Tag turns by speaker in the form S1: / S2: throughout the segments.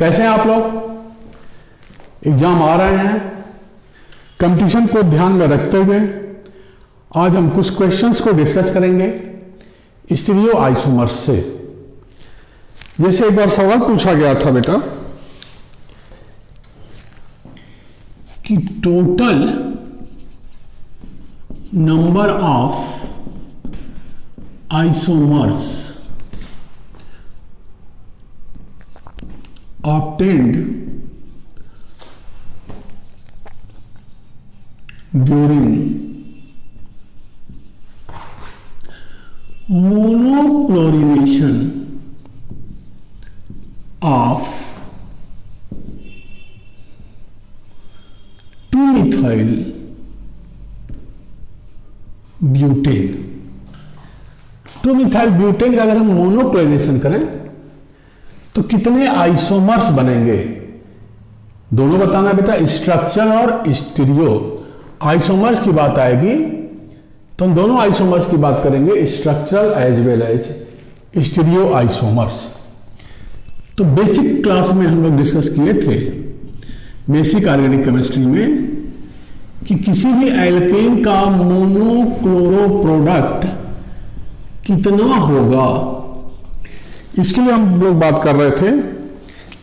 S1: कैसे हैं आप लोग? एग्जाम आ रहे हैं, कंपटीशन को ध्यान में रखते हुए आज हम कुछ क्वेश्चंस को डिस्कस करेंगे स्टीरियो आइसोमर्स से। जैसे एक बार सवाल पूछा गया था बेटा कि total number of isomers obtained during monochlorination of 2-methyl butane. 2-methyl butane का अगर हम मोनोक्लोरिनेशन करें तो कितने आइसोमर्स बनेंगे? दोनों बताना बेटा, स्ट्रक्चर और स्टीरियो। आइसोमर्स की बात आएगी तो हम दोनों आइसोमर्स की बात करेंगे, structural as well as stereo isomers. तो बेसिक क्लास में हम लोग डिस्कस किए थे बेसिक ऑर्गेनिक केमिस्ट्री में कि किसी भी एल्केन का मोनोक्लोरो प्रोडक्ट कितना होगा। इसके लिए हम लोग बात कर रहे थे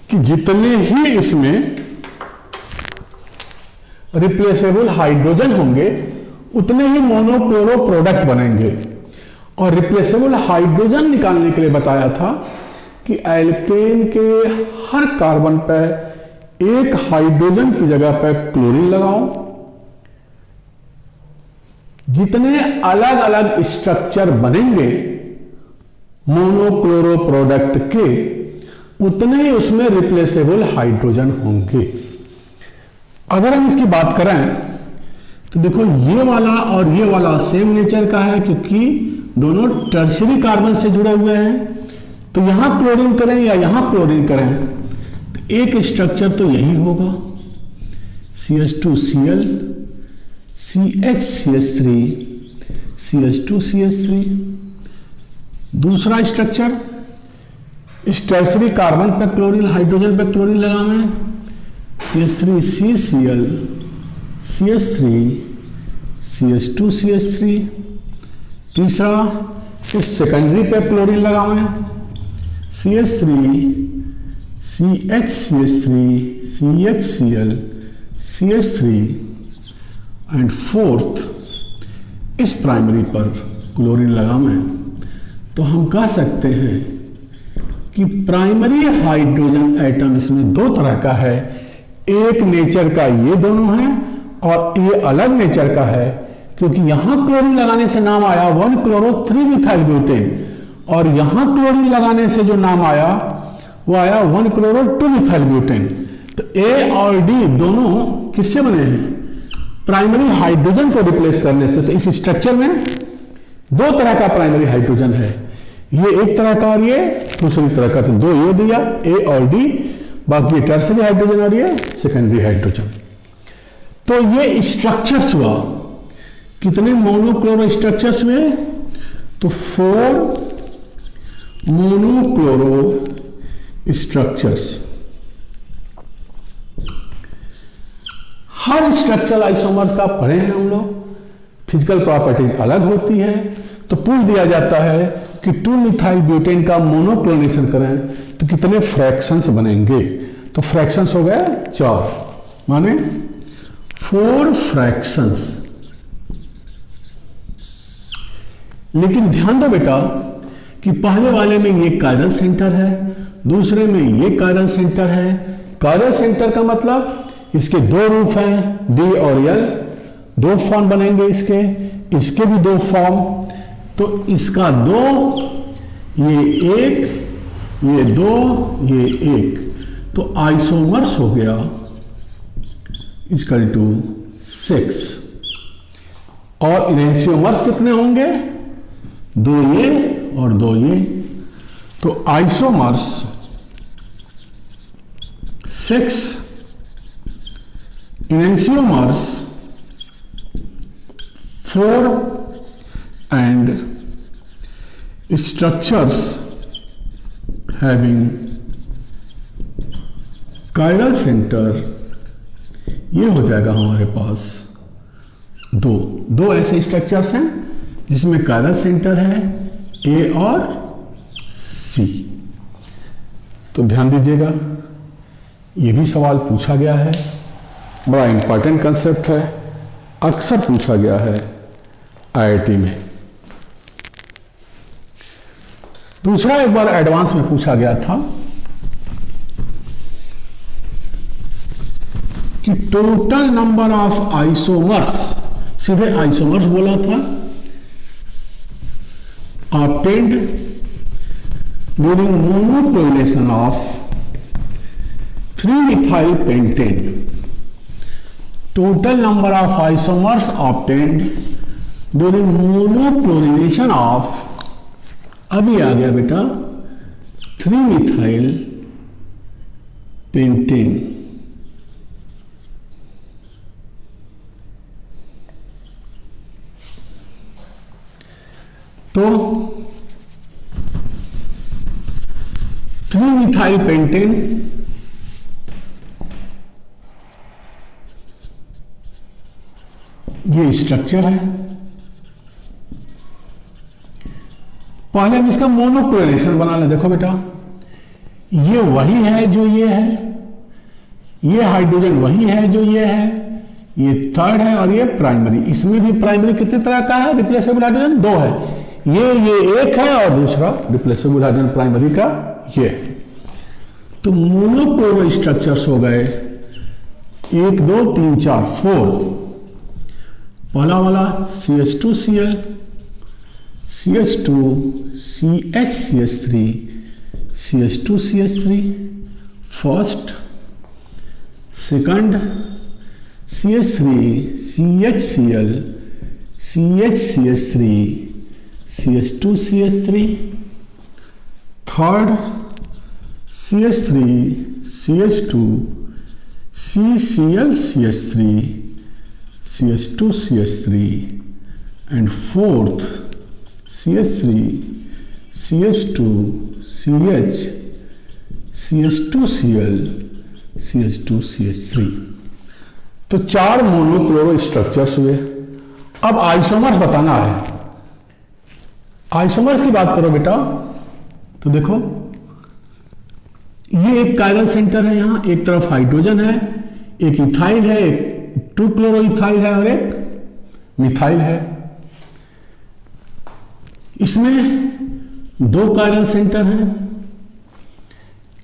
S1: कि जितने ही इसमें रिप्लेसेबल हाइड्रोजन होंगे उतने ही मोनोक्लोरो प्रोडक्ट बनेंगे। और रिप्लेसेबल हाइड्रोजन निकालने के लिए बताया था कि एल्केन के हर कार्बन पर एक हाइड्रोजन की जगह पर क्लोरीन लगाओ। जितने अलग अलग स्ट्रक्चर बनेंगे मोनोक्लोरो प्रोडक्ट के उतने ही उसमें रिप्लेसेबल हाइड्रोजन होंगे। अगर हम इसकी बात करें तो देखो ये वाला और ये वाला सेम नेचर का है क्योंकि दोनों टर्शियरी कार्बन से जुड़े हुए हैं। तो यहां क्लोरीन करें या यहां क्लोरीन करें तो एक स्ट्रक्चर तो यही होगा, CH2Cl CH3 CH2CH3। दूसरा स्ट्रक्चर इस टर्शियरी कार्बन पर क्लोरीन, हाइड्रोजन पर क्लोरीन लगावे, CH3CCl CH3 CH2CH3। तीसरा इस सेकेंडरी पे क्लोरीन लगावे, CH3 CHCH3 CHCl CH3। And fourth इस प्राइमरी पर क्लोरीन लगावे। तो हम कह सकते हैं कि प्राइमरी हाइड्रोजन एटम इसमें दो तरह का है, एक नेचर का ये दोनों है और ये अलग नेचर का है क्योंकि यहां क्लोरीन लगाने से नाम आया 1-chloro-3-methyl ब्यूटेन और यहां क्लोरीन लगाने से जो नाम आया वो आया 1-chloro-2-methyl ब्यूटेन। तो ए और डी दोनों किससे बने हैं? प्राइमरी हाइड्रोजन को रिप्लेस करने से। तो इस स्ट्रक्चर में दो तरह का प्राइमरी हाइड्रोजन है, ये एक तरह का और ये दूसरी तरह का। तो दो ये दिया ए और डी, बाकी टर्शियरी हाइड्रोजन और ये सेकेंडरी हाइड्रोजन। तो ये स्ट्रक्चर्स हुआ, कितने मोनोक्लोरो स्ट्रक्चर्स हुए? तो 4 मोनोक्लोरो स्ट्रक्चर्स। हर स्ट्रक्चरल आइसोमर्स का पढ़े हैं हम लोग, फिजिकल प्रॉपर्टीज अलग होती है। तो पूछ दिया जाता है कि 2-methyl ब्यूटेन का मोनोक्लोरिनेशन करें तो कितने फ्रैक्शंस बनेंगे? तो फ्रैक्शंस हो गए 4, माने 4 फ्रैक्शंस। लेकिन ध्यान दो बेटा कि पहले वाले में ये कायरल सेंटर है, दूसरे में ये कायरल सेंटर है। कायरल सेंटर का मतलब इसके दो रूप हैं, डी और एल, दो फॉर्म बनेंगे इसके भी दो फॉर्म। तो इसका 2, ये 1, ये 2, ये 1। तो आइसोमर्स हो गया इक्वल टू 6। और इनेंशियोमर्स कितने होंगे? 2 ये और 2 ये। तो isomers 6, enantiomers 4 and structures having chiral centre ये हो जाएगा हमारे पास दो ऐसे स्ट्रक्चर्स हैं जिसमें कायरल सेंटर है ए और सी। तो ध्यान दीजिएगा, ये भी सवाल पूछा गया है, बड़ा इंपॉर्टेंट कंसेप्ट है, अक्सर पूछा गया है आईआईटी में। दूसरा एक बार एडवांस में पूछा गया था कि टोटल नंबर ऑफ आइसोमर्स, सीधे आइसोमर्स बोला था, obtained during monochlorination of 3-methyl pentane। Total number of isomers obtained during monochlorination of, अभी आ गया बेटा 3-methyl pentane। तो 3-methyl pentane ये स्ट्रक्चर है। पहले हम इसका मोनोक्लोरिनेशन बना लें। देखो बेटा, ये वही है जो ये है, ये हाइड्रोजन वही है जो ये है, ये थर्ड है और ये प्राइमरी। इसमें भी प्राइमरी कितने तरह का है? रिप्लेसेबल हाइड्रोजन 2 है, ये एक है और दूसरा रिप्लेसेबल हाइड्रोजन प्राइमरी का ये। तो मोनोक्लोरो स्ट्रक्चर्स हो गए 1 2 3 4 4। पहला वाला CH2Cl, CH2, CH3, CH2CH3 first, second CH3, CHCl, CHCH3, CH2CH3, third CH3, CH2, CClCH3, CH2CH3 and fourth CH3, CH2, CH, CH2Cl, CH2CH3। तो 4 मोनोक्लोरो स्ट्रक्चर्स हुए। अब आइसोमर्स बताना है। आइसोमर्स की बात करो बेटा, तो देखो ये एक कायरल सेंटर है, यहां एक तरफ हाइड्रोजन है, एक इथाइल है, एक 2-क्लोरोइथाइल है और एक मिथाइल है। इसमें 2 कायरल सेंटर हैं।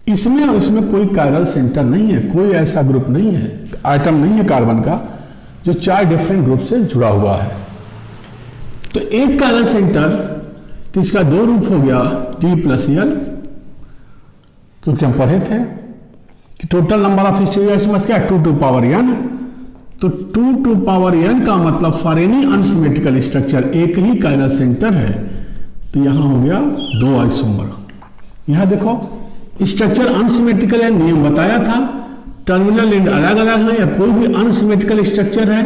S1: इसमें और इसमें कोई कायरल सेंटर नहीं है, कोई ऐसा ग्रुप नहीं है, आइटम नहीं है कार्बन का जो 4 डिफरेंट ग्रुप से जुड़ा हुआ है। तो एक कायरल सेंटर, तो इसका 2 रूप हो गया T+L, क्योंकि हम पढ़े थे कि टोटल नंबर ऑफ स्टीरियोआइसोमर्स क्या है? 2 टू पावर n। तो 2 टू पावर n का मतलब फॉर एनी अनसिमेट्रिकल स्ट्रक्चर एक ही कायरल सेंटर है, तो यहां हो गया 2 आइसोमर। यहां देखो स्ट्रक्चर अनसिमेट्रिकल है, नियम बताया था, टर्मिनल एंड अलग अलग है या कोई भी अनसिमेट्रिकल स्ट्रक्चर है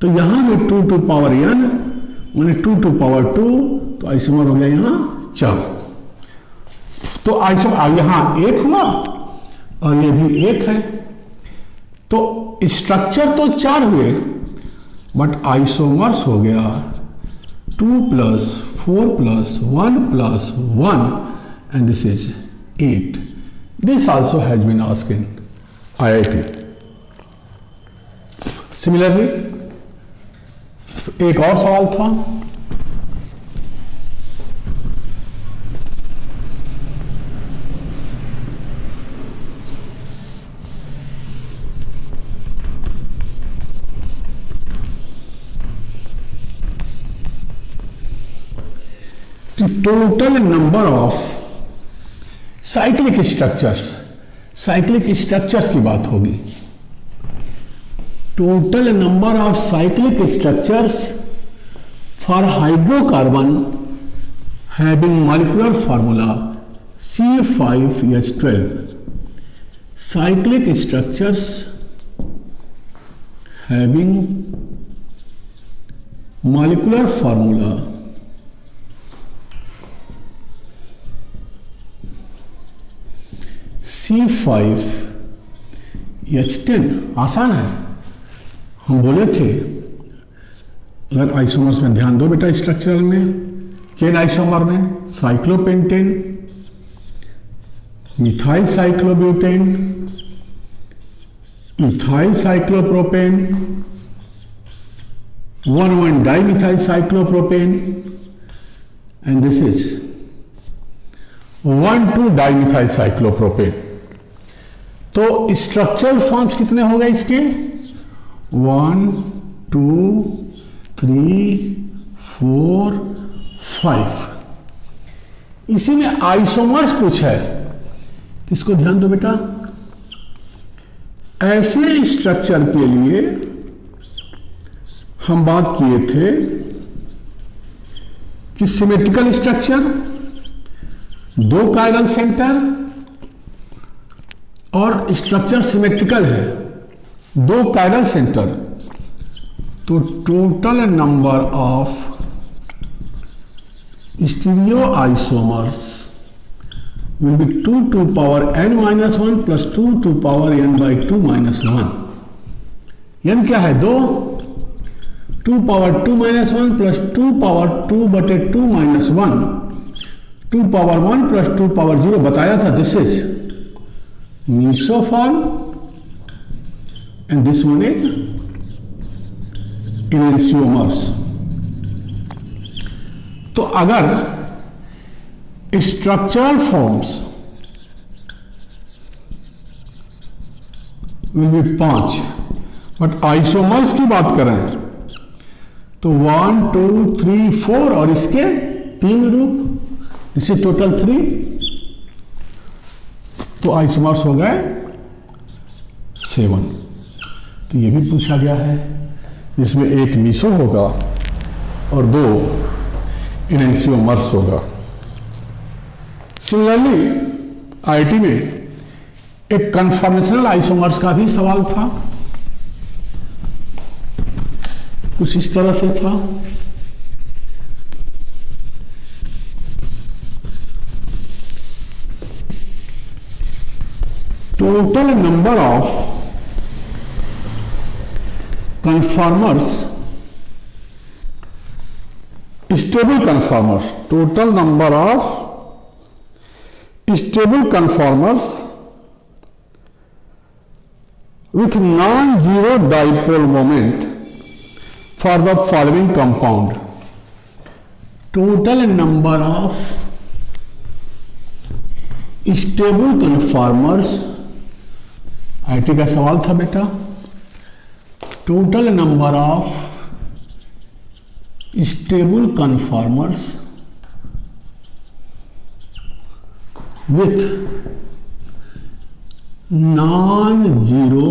S1: तो यहां भी 2 टू पावर n माने 2 टू पावर 2, तो आइसोमर हो गया यहां 4। तो आइसोमर यहां 1 हुआ और ये भी 1 है, तो स्ट्रक्चर तो 4 हुए बट आइसोमर्स हो गया 2 + 4 + 1 + 1 and this is 8. This also has been asked in IIT. Similarly, एक और सवाल था, total number of cyclic structures की बात होगी। Total number of cyclic structures for hydrocarbon having molecular formula C5H12। Cyclic structures having molecular formula C5H12 H10 आसान है। हम बोले थे, अगर आइसोमर्स में ध्यान दो बेटा, स्ट्रक्चरल में, चेन आइसोमर में cyclopentane, methyl cyclobutane, ethyl cyclopropane, 1,1 dimethyl cyclopropane, and this is 1,2 dimethyl cyclopropane. तो स्ट्रक्चरल फॉर्म्स कितने हो गए इसके? 1, 2, 3, 4, 5। इसी में आइसोमर्स पूछा है, तो इसको ध्यान दो बेटा। ऐसे स्ट्रक्चर के लिए हम बात किए थे कि सिमेट्रिकल स्ट्रक्चर, 2 कायरल सेंटर, और स्ट्रक्चर सिमेट्रिकल है, 2 कायरल सेंटर, तो total number of stereo isomers will be 2 to power n minus 1 plus 2 to power n by 2 minus 1. n क्या है? 2, 2 power 2 minus 1 plus 2 power 2 बटे 2 minus 1, 2 power 1 plus 2 power 0 बताया था। This is mesoform and this one is enantiomers। तो अगर structural forms will be 5, but isomers की बात करें तो 1, 2, 3, 4 और इसके 3 रूप, इसे टोटल 3। तो आइसोमर्स हो गए 7। तो ये भी पूछा गया है, जिसमें 1 मीसो होगा और 2 एनेंटियोमर्स होगा। सिमिलरली आईटी में एक कन्फॉर्मेशनल आइसोमर्स का भी सवाल था, कुछ इस तरह से था। Total number of conformers, stable conformers, total number of stable conformers with non-zero dipole moment for the following compound. Total number of stable conformers, IT का सवाल था बेटा। Total number of stable conformers with non-zero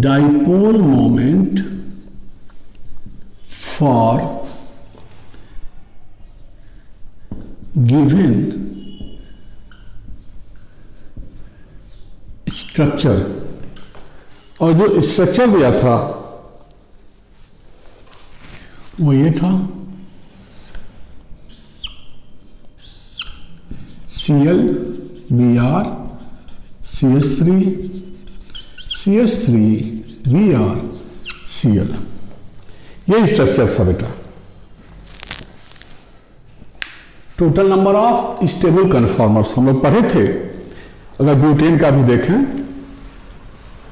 S1: dipole moment for given structure। और जो structure दिया था वो ये था, Cl, Br, CS3, CS3, Br, Cl। ये स्ट्रक्चर था बेटा। Total number of stable conformers हम लोग पढ़े थे। अगर ब्यूटेन का भी देखें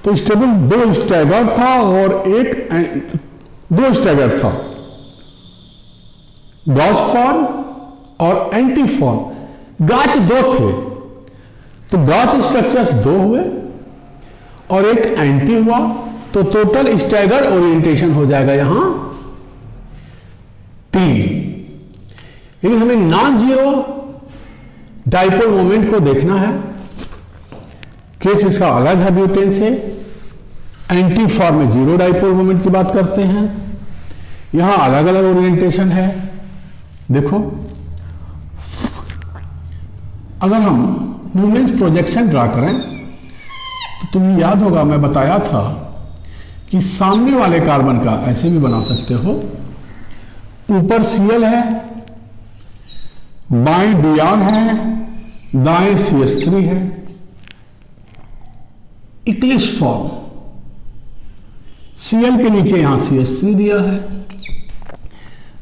S1: तो स्टेबल 2 स्टैगर्ड था और 2 स्टैगर्ड था, गॉस फॉर्म और एंटी फॉर्म। गाच 2 थे, तो गाच स्ट्रक्चर्स 2 हुए और एक एंटी हुआ, तो टोटल स्टैगर्ड ओरिएंटेशन हो जाएगा यहां 3। लेकिन हमें नॉन जीरो डाइपोल मोमेंट को देखना है। केस इसका अलग है ब्यूटेन से। एंटी फॉर्म में 0 डाइपोल मोमेंट की बात करते हैं। यहां अलग अलग ओरिएंटेशन है। देखो, अगर हम मूवमेंट प्रोजेक्शन ड्रा करें तो तुम्हें याद होगा मैं बताया था कि सामने वाले कार्बन का ऐसे भी बना सकते हो। ऊपर Cl है, बाएं Br है, दाएं CS3 है। इक्लिप्स फॉर्म, Cl के नीचे यहां CH3 दिया है,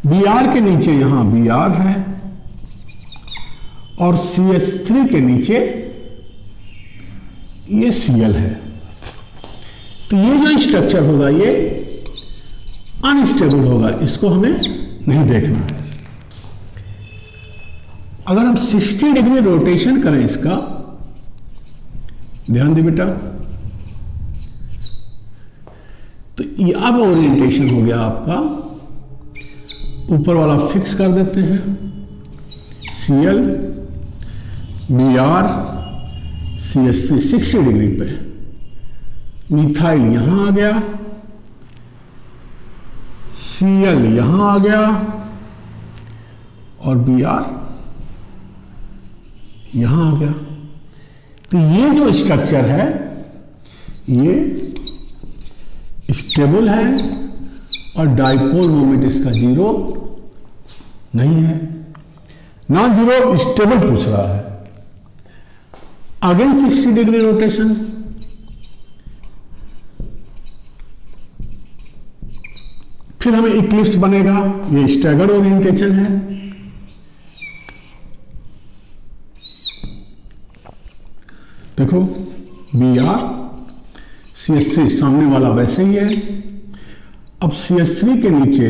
S1: Br के नीचे यहां Br है और CH3 के नीचे ये Cl है। तो ये जो स्ट्रक्चर होगा ये अनस्टेबल होगा, इसको हमें नहीं देखना है। अगर हम 60 डिग्री रोटेशन करें इसका, ध्यान दे बेटा, तो ये अब ओरिएंटेशन हो गया आपका, ऊपर वाला फिक्स कर देते हैं, Cl Br CH3 60 डिग्री पे, मिथाइल यहां आ गया, Cl यहां आ गया और Br यहां आ गया। तो ये जो स्ट्रक्चर है ये स्टेबल है और डाइपोल मोमेंट इसका जीरो नहीं है, नॉन जीरो स्टेबल पूछ रहा है। अगेन 60 डिग्री रोटेशन, फिर हमें इक्लिप्स बनेगा, ये स्टैगर्ड ओरिएंटेशन है। देखो Br CH3 सामने वाला वैसे ही है। अब CH3 के नीचे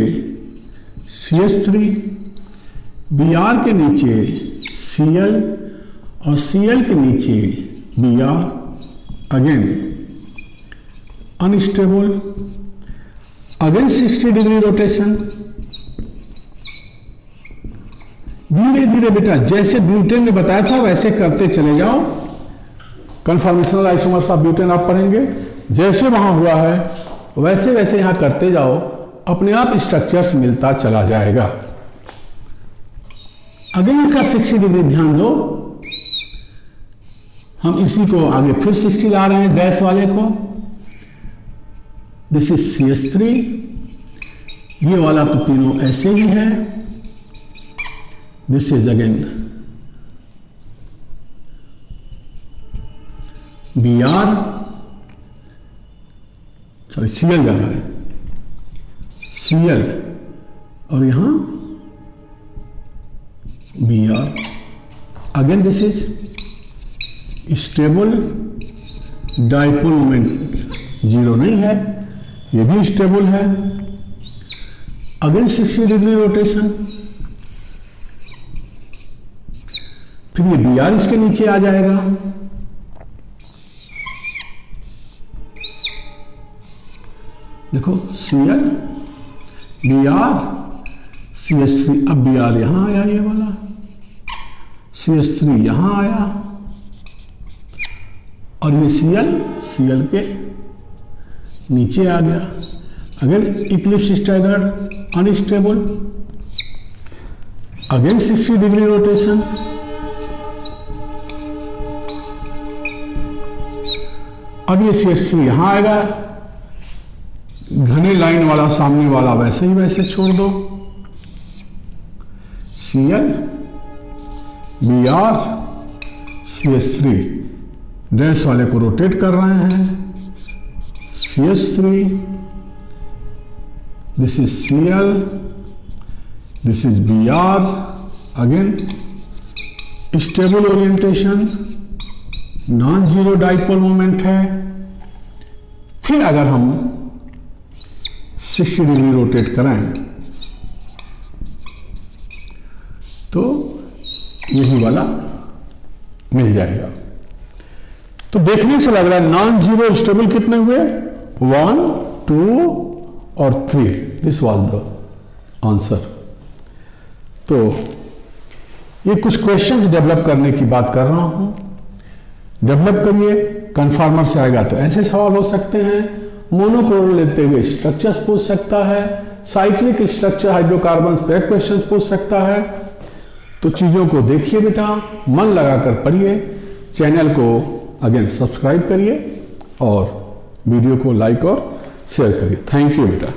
S1: CH3, Br के नीचे Cl और Cl के नीचे Br, again unstable, again 60 degree rotation. धीरे धीरे बेटा जैसे ब्यूटेन ने बताया था वैसे करते चले जाओ। कन्फॉर्मेशनल आइसोमर्स ऑफ ब्यूटेन आप पढ़ेंगे, जैसे वहां हुआ है वैसे वैसे यहां करते जाओ, अपने आप स्ट्रक्चर्स मिलता चला जाएगा। अगेन इसका 60 डिग्री ध्यान दो, हम इसी को आगे फिर 60 ला रहे हैं डैश वाले को। दिस इज CH3, ये वाला तो तीनों ऐसे ही है। This is again Br, sorry Cl जा रहा है, Cl और यहां Br, again this is stable, dipole moment zero नहीं है, ये भी स्टेबल है। अगेन 60 डिग्री रोटेशन, फिर ये Br इसके नीचे आ जाएगा, देखो Cl Br CH3, अब Br यहां आया, ये वाला CH3 यहां आया और ये Cl के नीचे आ गया। Again Eclipse staggered unstable, again 60 degree rotation, अब ये CH3 यहां आएगा, घने लाइन वाला सामने वाला वैसे ही वैसे छोड़ दो। Cl Br CH3, डैश वाले को रोटेट कर रहे हैं, CH3, this is Cl, this is Br, again stable orientation, non zero dipole moment है। फिर अगर हम 60 डिग्री रोटेट कराएं तो यही वाला मिल जाएगा। तो देखने से लग रहा है नॉन जीरो स्टेबल कितने हुए, 1, 2 और 3, दिस वाज द आंसर। तो ये कुछ क्वेश्चंस डेवलप करने की बात कर रहा हूं, डेवलप करिए। कन्फॉर्मर से आएगा तो ऐसे सवाल हो सकते हैं, मोनोक्लोनल लेते हुए स्ट्रक्चर्स पूछ सकता है, साइक्लिक स्ट्रक्चर हाइड्रोकार्बन पे क्वेश्चन पूछ सकता है। तो चीजों को देखिए बेटा, मन लगाकर पढ़िए, चैनल को अगेन सब्सक्राइब करिए और वीडियो को लाइक और शेयर करिए। थैंक यू बेटा।